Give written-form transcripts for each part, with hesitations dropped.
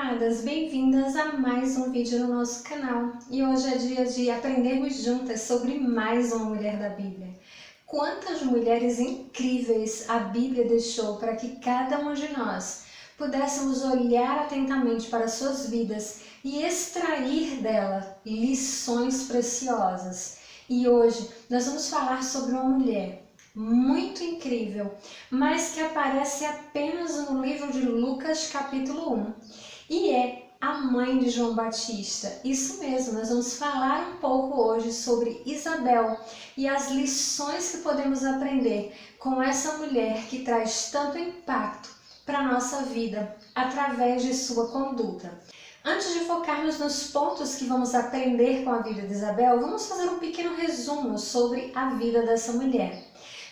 amadas, bem-vindas a mais um vídeo no nosso canal. E hoje é dia de aprendermos juntas sobre mais uma mulher da Bíblia. Quantas mulheres incríveis a Bíblia deixou para que cada uma de nós pudéssemos olhar atentamente para suas vidas e extrair dela lições preciosas. E hoje nós vamos falar sobre uma mulher muito incrível, mas que aparece apenas no livro de Lucas capítulo 1 e é a mãe de João Batista. Isso mesmo, nós vamos falar um pouco hoje sobre Isabel e as lições que podemos aprender com essa mulher que traz tanto impacto para a nossa vida através de sua conduta. Antes de focarmos nos pontos que vamos aprender com a vida de Isabel, vamos fazer um pequeno resumo sobre a vida dessa mulher.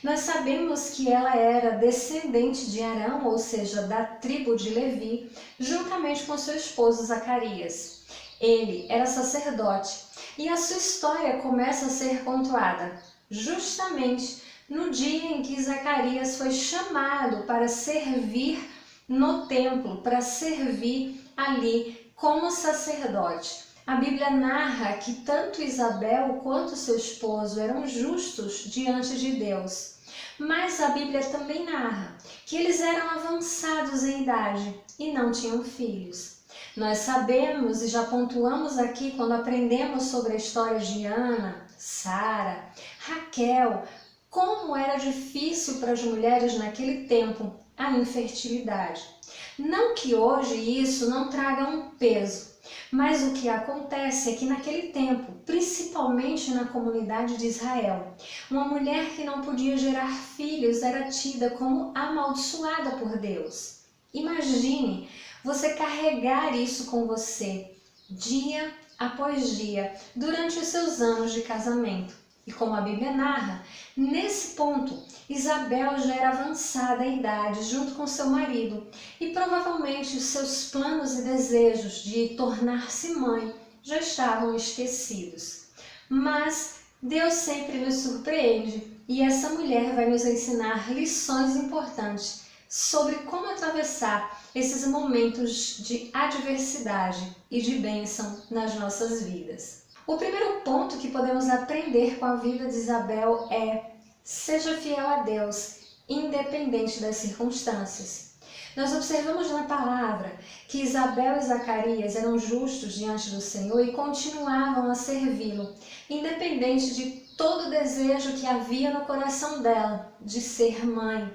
Nós sabemos que ela era descendente de Arão, ou seja, da tribo de Levi, juntamente com seu esposo Zacarias. Ele era sacerdote e a sua história começa a ser contada justamente no dia em que Zacarias foi chamado para servir no templo, para servir ali como sacerdote. A Bíblia narra que tanto Isabel quanto seu esposo eram justos diante de Deus. Mas a Bíblia também narra que eles eram avançados em idade e não tinham filhos. Nós sabemos e já pontuamos aqui quando aprendemos sobre a história de Ana, Sara, Raquel, como era difícil para as mulheres naquele tempo a infertilidade. Não que hoje isso não traga um peso, mas o que acontece é que naquele tempo, principalmente na comunidade de Israel, uma mulher que não podia gerar filhos era tida como amaldiçoada por Deus. Imagine você carregar isso com você, dia após dia, durante os seus anos de casamento. E como a Bíblia narra, nesse ponto, Isabel já era avançada em idade junto com seu marido e provavelmente os seus planos e desejos de tornar-se mãe já estavam esquecidos. Mas Deus sempre nos surpreende e essa mulher vai nos ensinar lições importantes sobre como atravessar esses momentos de adversidade e de bênção nas nossas vidas. O primeiro ponto que podemos aprender com a vida de Isabel é: seja fiel a Deus, independente das circunstâncias. Nós observamos na palavra que Isabel e Zacarias eram justos diante do Senhor e continuavam a servi-lo, independente de todo o desejo que havia no coração dela de ser mãe.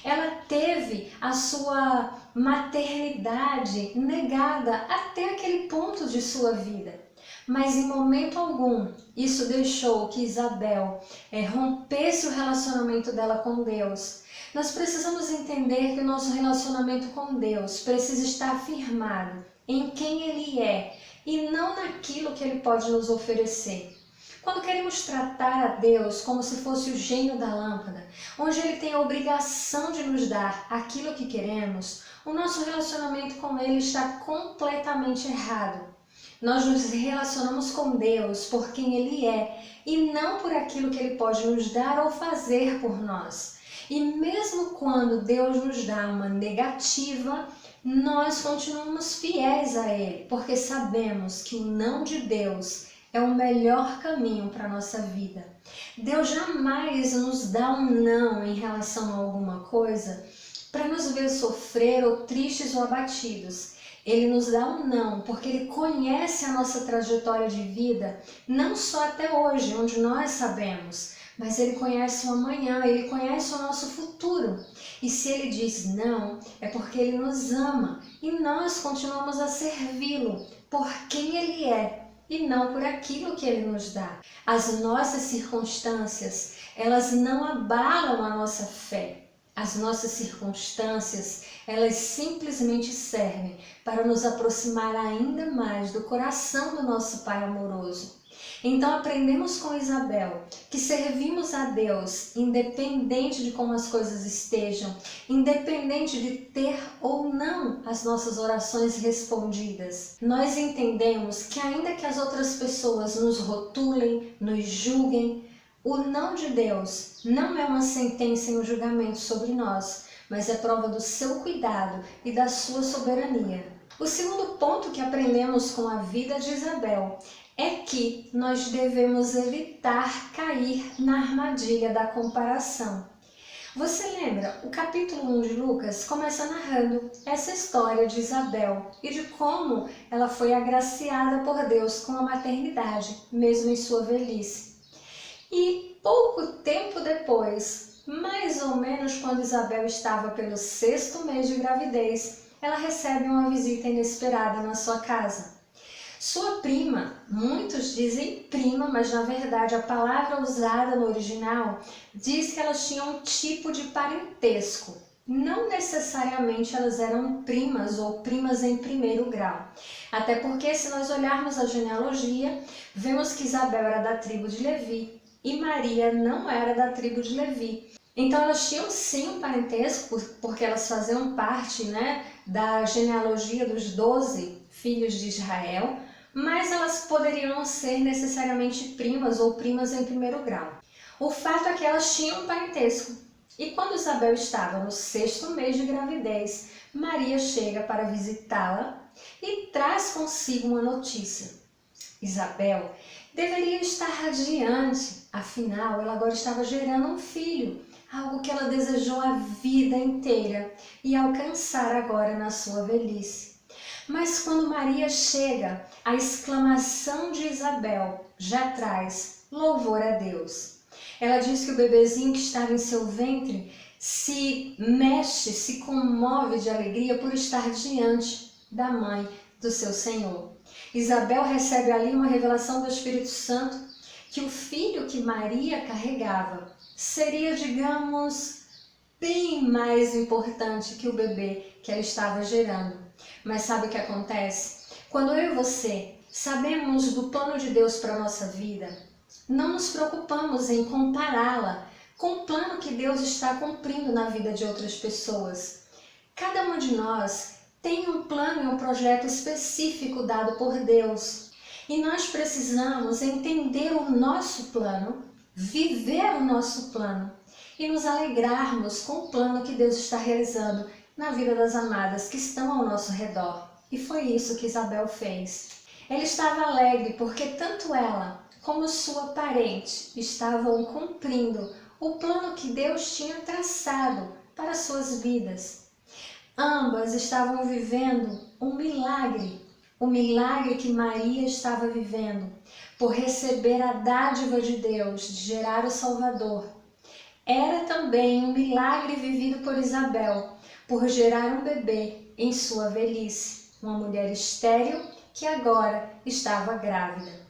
Ela teve a sua maternidade negada até aquele ponto de sua vida. Mas em momento algum isso deixou que Isabel rompesse o relacionamento dela com Deus. Nós precisamos entender que o nosso relacionamento com Deus precisa estar firmado em quem Ele é e não naquilo que Ele pode nos oferecer. Quando queremos tratar a Deus como se fosse o gênio da lâmpada, onde Ele tem a obrigação de nos dar aquilo que queremos, o nosso relacionamento com Ele está completamente errado. Nós nos relacionamos com Deus por quem Ele é e não por aquilo que Ele pode nos dar ou fazer por nós. E mesmo quando Deus nos dá uma negativa, nós continuamos fiéis a Ele, porque sabemos que o não de Deus é o melhor caminho para a nossa vida. Deus jamais nos dá um não em relação a alguma coisa para nos ver sofrer ou tristes ou abatidos. Ele nos dá um não, porque Ele conhece a nossa trajetória de vida, não só até hoje, onde nós sabemos, mas Ele conhece o amanhã, Ele conhece o nosso futuro. E se Ele diz não, é porque Ele nos ama e nós continuamos a servi-lo por quem Ele é e não por aquilo que Ele nos dá. As nossas circunstâncias, elas não abalam a nossa fé. As nossas circunstâncias, elas simplesmente servem para nos aproximar ainda mais do coração do nosso Pai amoroso. Então aprendemos com Isabel que servimos a Deus independente de como as coisas estejam, independente de ter ou não as nossas orações respondidas. Nós entendemos que ainda que as outras pessoas nos rotulem, nos julguem, o não de Deus não é uma sentença e um julgamento sobre nós, mas é prova do seu cuidado e da sua soberania. O segundo ponto que aprendemos com a vida de Isabel é que nós devemos evitar cair na armadilha da comparação. Você lembra? O capítulo 1 de Lucas começa narrando essa história de Isabel e de como ela foi agraciada por Deus com a maternidade, mesmo em sua velhice. E pouco tempo depois, mais ou menos quando Isabel estava pelo 6º mês de gravidez, ela recebe uma visita inesperada na sua casa. Sua prima, muitos dizem prima, mas na verdade a palavra usada no original diz que elas tinham um tipo de parentesco. Não necessariamente elas eram primas ou primas em primeiro grau. Até porque se nós olharmos a genealogia, vemos que Isabel era da tribo de Levi e Maria não era da tribo de Levi. Então elas tinham sim um parentesco, porque elas faziam parte, da genealogia dos 12 filhos de Israel, mas elas poderiam não ser necessariamente primas ou primas em primeiro grau. O fato é que elas tinham um parentesco. E quando Isabel estava no 6º mês de gravidez, Maria chega para visitá-la e traz consigo uma notícia. Isabel deveria estar radiante, afinal ela agora estava gerando um filho, algo que ela desejou a vida inteira e alcançar agora na sua velhice. Mas quando Maria chega, a exclamação de Isabel já traz louvor a Deus. Ela diz que o bebezinho que estava em seu ventre se mexe, se comove de alegria por estar diante da mãe do seu Senhor. Isabel recebe ali uma revelação do Espírito Santo que o filho que Maria carregava seria, digamos, bem mais importante que o bebê que ela estava gerando. Mas sabe o que acontece? Quando eu e você sabemos do plano de Deus para a nossa vida, não nos preocupamos em compará-la com o plano que Deus está cumprindo na vida de outras pessoas. Cada um de nós tem um plano e um projeto específico dado por Deus. E nós precisamos entender o nosso plano, viver o nosso plano e nos alegrarmos com o plano que Deus está realizando na vida das amadas que estão ao nosso redor. E foi isso que Isabel fez. Ela estava alegre porque tanto ela como sua parente estavam cumprindo o plano que Deus tinha traçado para suas vidas. Ambas estavam vivendo um milagre, o milagre que Maria estava vivendo por receber a dádiva de Deus de gerar o Salvador. Era também um milagre vivido por Isabel, por gerar um bebê em sua velhice, uma mulher estéril que agora estava grávida.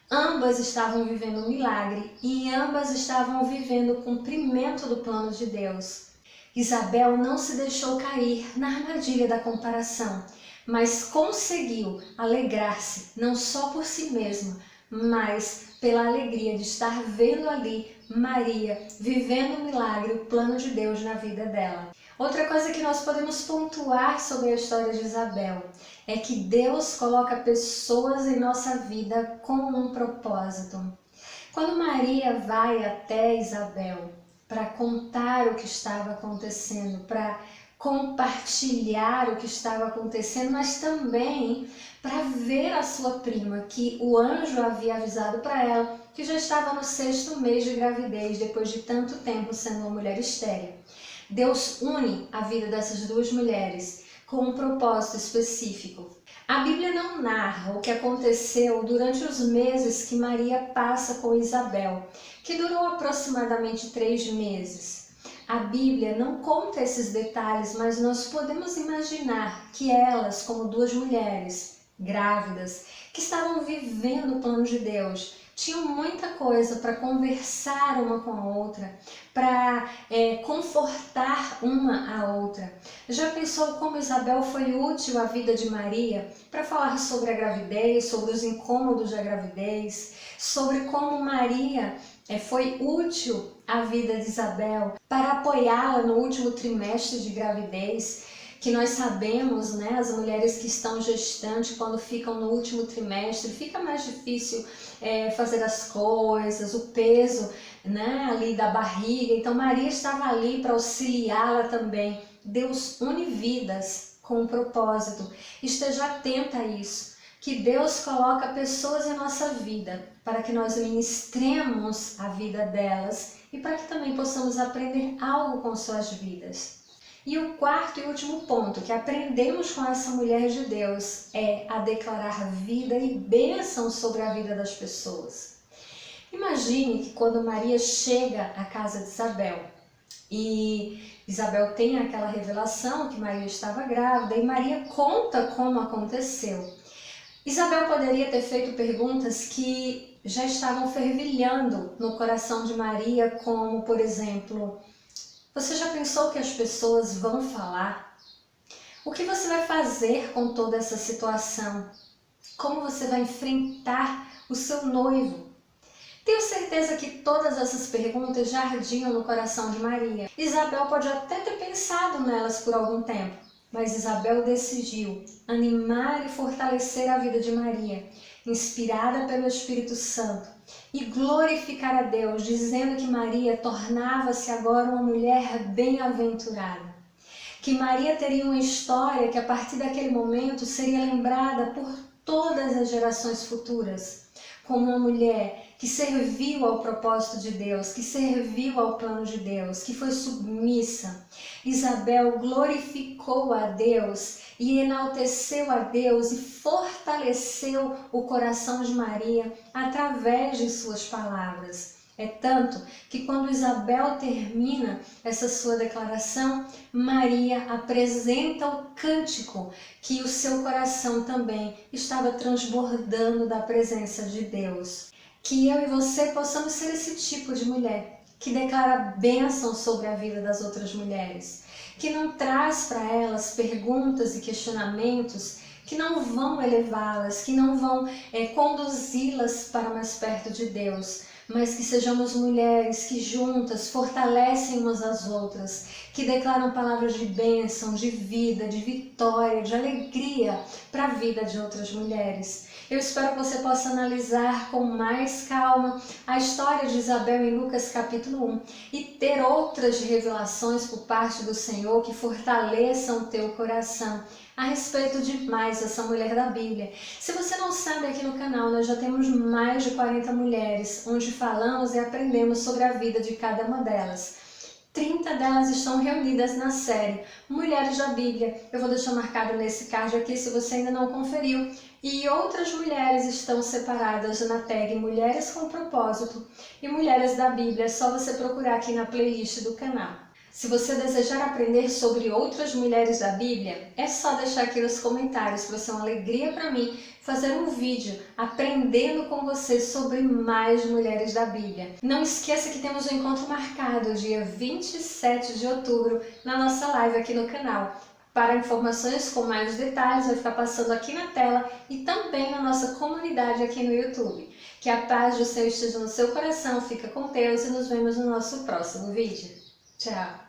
Ambas estavam vivendo um milagre e ambas estavam vivendo o cumprimento do plano de Deus. Isabel não se deixou cair na armadilha da comparação, mas conseguiu alegrar-se não só por si mesma, mas pela alegria de estar vendo ali Maria vivendo o milagre, o plano de Deus na vida dela. Outra coisa que nós podemos pontuar sobre a história de Isabel é que Deus coloca pessoas em nossa vida com um propósito. Quando Maria vai até Isabel para contar o que estava acontecendo, para compartilhar o que estava acontecendo, mas também para ver a sua prima, que o anjo havia avisado para ela que já estava no 6º mês de gravidez, depois de tanto tempo sendo uma mulher estéril. Deus une a vida dessas duas mulheres com um propósito específico. A Bíblia não narra o que aconteceu durante os meses que Maria passa com Isabel, que durou aproximadamente 3 meses. A Bíblia não conta esses detalhes, mas nós podemos imaginar que elas, como duas mulheres grávidas, que estavam vivendo o plano de Deus, tinham muita coisa para conversar uma com a outra, para confortar uma a outra. Já pensou como Isabel foi útil à vida de Maria para falar sobre a gravidez, sobre os incômodos da gravidez, sobre como Maria foi útil à vida de Isabel para apoiá-la no último trimestre de gravidez, que nós sabemos, as mulheres que estão gestantes, quando ficam no último trimestre, fica mais difícil fazer as coisas, o peso ali da barriga. Então Maria estava ali para auxiliá-la também. Deus une vidas com um propósito. Esteja atenta a isso, que Deus coloca pessoas em nossa vida para que nós ministremos a vida delas e para que também possamos aprender algo com suas vidas. E o quarto e último ponto que aprendemos com essa mulher de Deus é a declarar vida e bênção sobre a vida das pessoas. Imagine que quando Maria chega à casa de Isabel e Isabel tem aquela revelação que Maria estava grávida e Maria conta como aconteceu. Isabel poderia ter feito perguntas que já estavam fervilhando no coração de Maria, como, por exemplo, você já pensou que as pessoas vão falar? O que você vai fazer com toda essa situação? Como você vai enfrentar o seu noivo? Tenho certeza que todas essas perguntas já ardiam no coração de Maria. Isabel pode até ter pensado nelas por algum tempo, mas Isabel decidiu animar e fortalecer a vida de Maria, inspirada pelo Espírito Santo, e glorificar a Deus, dizendo que Maria tornava-se agora uma mulher bem-aventurada. Que Maria teria uma história que a partir daquele momento seria lembrada por todas as gerações futuras, como uma mulher que serviu ao propósito de Deus, que serviu ao plano de Deus, que foi submissa. Isabel glorificou a Deus e enalteceu a Deus e fortaleceu o coração de Maria através de suas palavras. É tanto que quando Isabel termina essa sua declaração, Maria apresenta o cântico que o seu coração também estava transbordando da presença de Deus. Que eu e você possamos ser esse tipo de mulher que declara bênção sobre a vida das outras mulheres, que não traz para elas perguntas e questionamentos que não vão elevá-las, que não vão conduzi-las para mais perto de Deus, mas que sejamos mulheres que juntas fortalecem umas às outras, que declaram palavras de bênção, de vida, de vitória, de alegria para a vida de outras mulheres. Eu espero que você possa analisar com mais calma a história de Isabel em Lucas capítulo 1 e ter outras revelações por parte do Senhor que fortaleçam o teu coração a respeito de mais essa mulher da Bíblia. Se você não sabe, aqui no canal nós já temos mais de 40 mulheres, onde falamos e aprendemos sobre a vida de cada uma delas. 30 delas estão reunidas na série Mulheres da Bíblia. Eu vou deixar marcado nesse card aqui se você ainda não conferiu. E outras mulheres estão separadas na tag Mulheres com Propósito e Mulheres da Bíblia. É só você procurar aqui na playlist do canal. Se você desejar aprender sobre outras mulheres da Bíblia, é só deixar aqui nos comentários, que vai ser uma alegria para mim fazer um vídeo aprendendo com você sobre mais mulheres da Bíblia. Não esqueça que temos um encontro marcado dia 27 de outubro na nossa live aqui no canal. Para informações com mais detalhes, vai ficar passando aqui na tela e também na nossa comunidade aqui no YouTube. Que a paz do Senhor esteja no seu coração, fica com Deus e nos vemos no nosso próximo vídeo. Tchau!